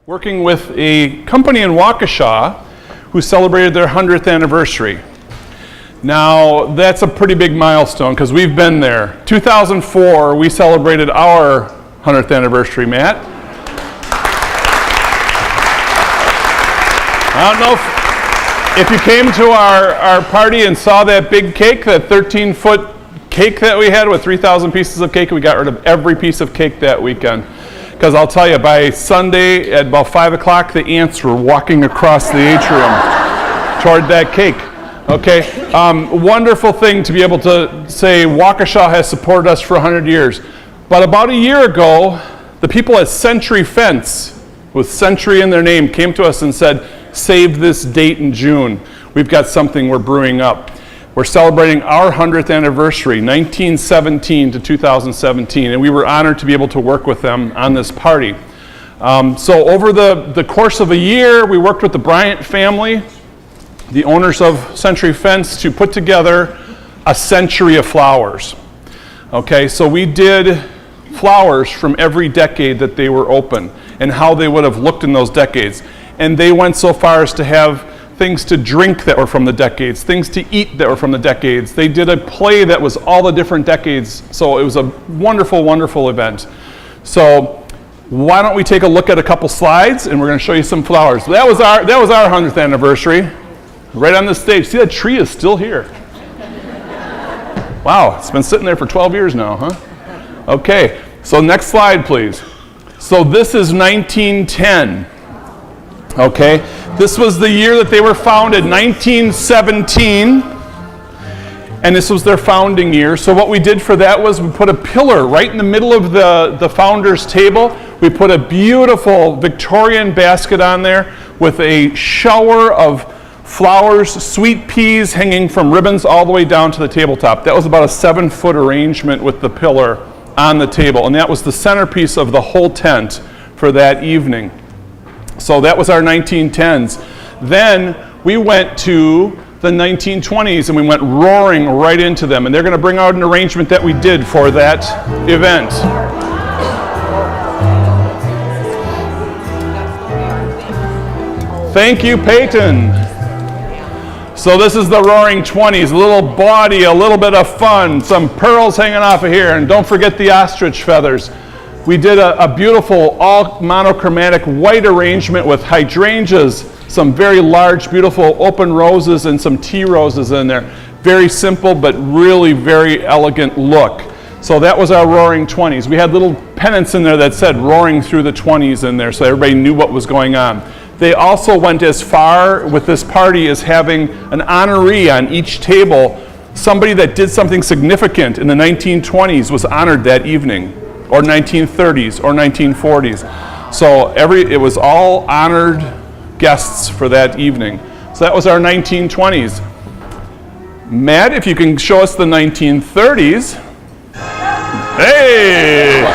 working with a company in Waukesha who celebrated their 100th anniversary. Now, that's a pretty big milestone because we've been there. 2004, we celebrated our 100th anniversary, Matt. I don't know if you came to our party and saw that big cake, that 13-foot cake that we had with 3,000 pieces of cake. We got rid of every piece of cake that weekend. Because I'll tell you, by Sunday at about 5 o'clock, the ants were walking across the atrium toward that cake. Okay, wonderful thing to be able to say Waukesha has supported us for 100 years. But about a year ago, the people at Century Fence, with Century in their name, came to us and said, save this date in June. We've got something we're brewing up. We're celebrating our 100th anniversary, 1917 to 2017, and we were honored to be able to work with them on this party. So over the course of a year, we worked with the Bryant family, the owners of Century Fence, to put together a century of flowers. Okay, so we did flowers from every decade that they were open and how they would have looked in those decades. And they went so far as to have things to drink that were from the decades, things to eat that were from the decades. They did a play that was all the different decades, so it was a wonderful, wonderful event. So why don't we take a look at a couple slides, and we're going to show you some flowers. That was our 100th anniversary, right on the stage. See, that tree is still here. Wow, it's been sitting there for 12 years now, huh? Okay, so next slide, please. So this is 1910. Okay, this was the year that they were founded, 1917, and this was their founding year. So what we did for that was we put a pillar right in the middle of the founders' table. We put a beautiful Victorian basket on there with a shower of flowers, sweet peas hanging from ribbons all the way down to the tabletop. That was about a 7-foot arrangement with the pillar on the table, and that was the centerpiece of the whole tent for that evening. So that was our 1910s. Then we went to the 1920s and we went roaring right into them. And they're going to bring out an arrangement that we did for that event. Thank you, Peyton. So this is the Roaring 20s, a little bawdy, a little bit of fun, some pearls hanging off of here, and don't forget the ostrich feathers. We did a beautiful all monochromatic white arrangement with hydrangeas, some very large, beautiful open roses and some tea roses in there. Very simple, but really very elegant look. So that was our Roaring 20s. We had little pennants in there that said Roaring Through the 20s in there, so everybody knew what was going on. They also went as far with this party as having an honoree on each table. Somebody that did something significant in the 1920s was honored that evening, or 1930s, or 1940s. So it was all honored guests for that evening. So that was our 1920s. Matt, if you can show us the 1930s. Hey!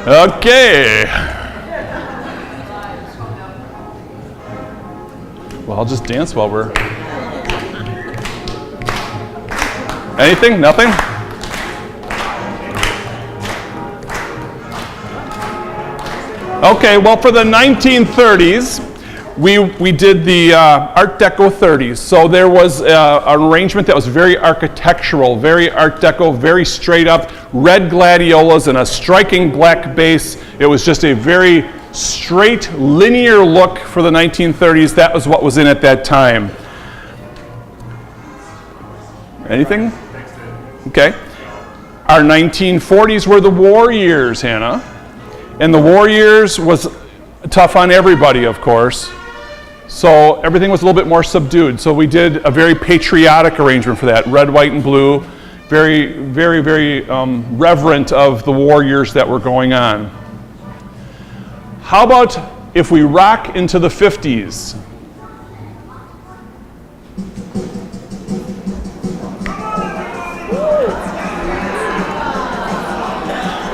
Okay. Well, I'll just dance while we're... Anything? Nothing? Okay, well, for the 1930s, we did the Art Deco 30s. So there was an arrangement that was very architectural, very Art Deco, very straight up, red gladiolas and a striking black base. It was just a very straight, linear look for the 1930s. That was what was in at that time. Anything? Okay. Our 1940s were the war years, Hannah. And the war years was tough on everybody, of course. So everything was a little bit more subdued. So we did a very patriotic arrangement for that. Red, white, and blue. Very, very, very reverent of the war years that were going on. How about if we rock into the 50s?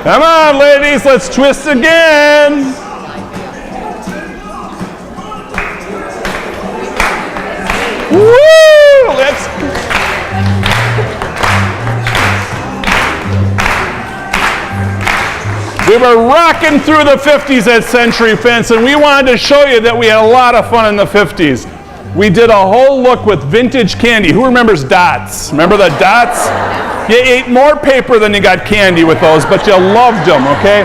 Come on, ladies, let's twist again. Woo! Let's We were rocking through the 50s at Century Fence, and we wanted to show you that we had a lot of fun in the 50s. We did a whole look with vintage candy. Who remembers dots? Remember the dots? You ate more paper than you got candy with those, but you loved them, okay?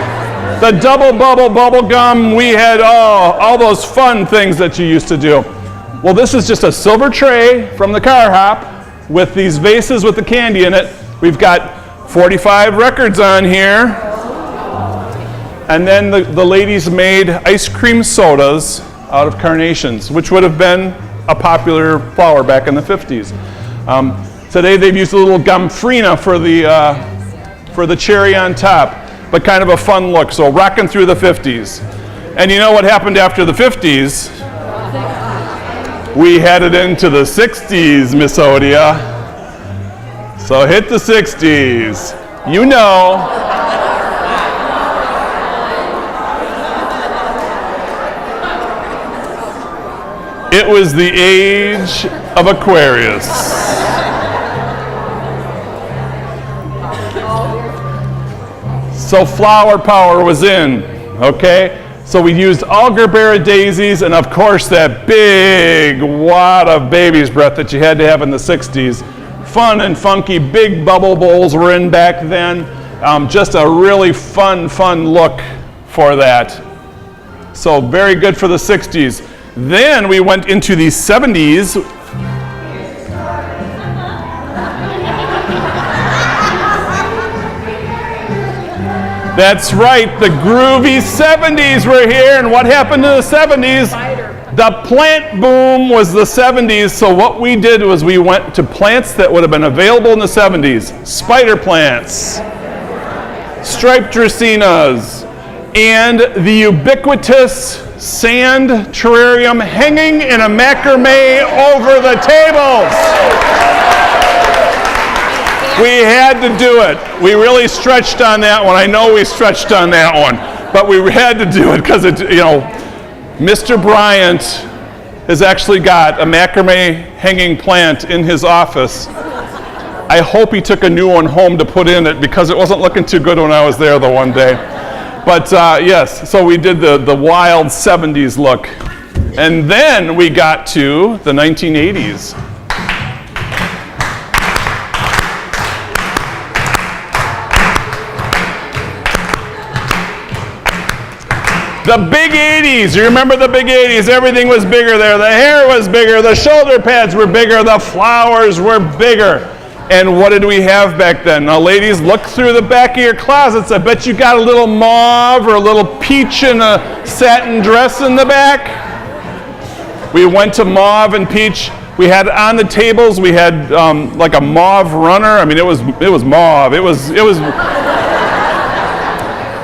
The double bubble gum, we had all those fun things that you used to do. Well, this is just a silver tray from the car hop with these vases with the candy in it. We've got 45 records on here. And then the ladies made ice cream sodas out of carnations, which would have been a popular flower back in the 50s. Today they've used a little gumfrina for the cherry on top, but kind of a fun look. So rocking through the 50s. And you know what happened after the 50s? We headed into the 60s, Miss Odia. So hit the 60s. You know. It was the age of Aquarius. So flower power was in, okay? So we used all Gerbera daisies and of course that big wad of baby's breath that you had to have in the 60s. Fun and funky, big bubble bowls were in back then. Just a really fun look for that. So very good for the 60s. Then we went into the 70s. That's right, the groovy 70s were here, and what happened in the 70s? The plant boom was the 70s, so what we did was we went to plants that would have been available in the 70s. Spider plants, striped dracaenas, and the ubiquitous sand terrarium hanging in a macrame over the tables. We had to do it. We really stretched on that one. I know we stretched on that one, but we had to do it because Mr. Bryant has actually got a macrame hanging plant in his office. I hope he took a new one home to put in it because it wasn't looking too good when I was there the one day. But yes, so we did the wild 70s look. And then we got to the 1980s. The big 80s, you remember the big 80s, everything was bigger there. The hair was bigger, the shoulder pads were bigger, the flowers were bigger. And what did we have back then? Now ladies, look through the back of your closets. I bet you got a little mauve or a little peach in a satin dress in the back. We went to mauve and peach. We had on the tables, we had like a mauve runner. I mean, it was mauve. It was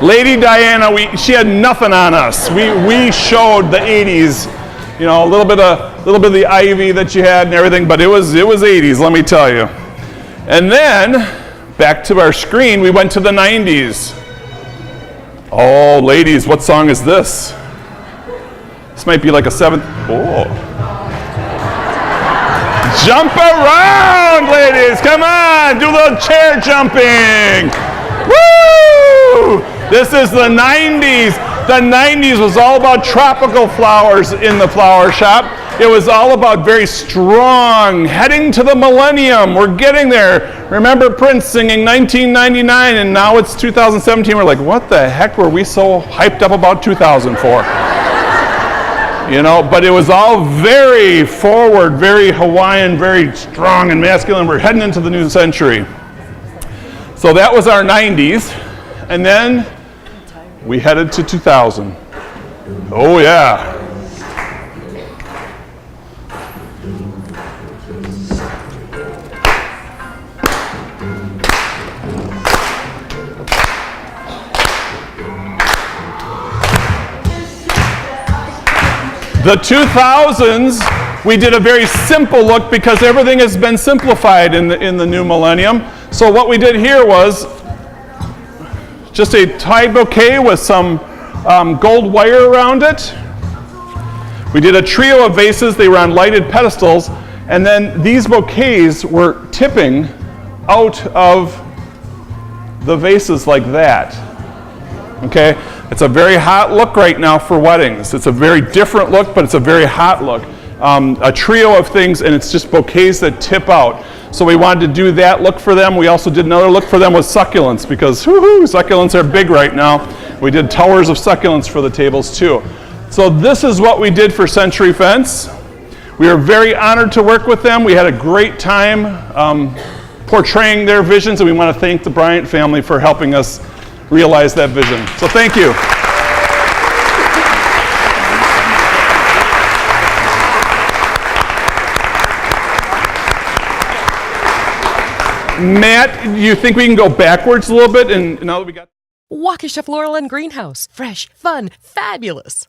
Lady Diana, she had nothing on us. We showed the 80s, a little bit of the ivy that you had and everything, but it was 80s, let me tell you. And then, back to our screen, we went to the 90s. Oh, ladies, what song is this? This might be like a seventh. Oh. Jump around, ladies. Come on, do a little chair jumping. Woo! This is the 90s. The 90s was all about tropical flowers in the flower shop. It was all about very strong, heading to the millennium. We're getting there. Remember Prince singing 1999, and now it's 2017. We're like, what the heck were we so hyped up about 2004? But it was all very forward, very Hawaiian, very strong and masculine. We're heading into the new century. So that was our 90s. And then we headed to 2000. Oh, yeah. The 2000s, we did a very simple look because everything has been simplified in the new millennium. So what we did here was just a tied bouquet with some gold wire around it. We did a trio of vases. They were on lighted pedestals. And then these bouquets were tipping out of the vases like that. Okay, it's a very hot look right now for weddings. It's a very different look, but it's a very hot look. A trio of things, and it's just bouquets that tip out. So we wanted to do that look for them. We also did another look for them with succulents, because succulents are big right now. We did towers of succulents for the tables too. So this is what we did for Century Fence. We are very honored to work with them. We had a great time portraying their visions, and we want to thank the Bryant family for helping us realize that vision. So thank you. Matt, do you think we can go backwards a little bit? And now that we got Waukesha Floral and Greenhouse. Fresh, fun, fabulous.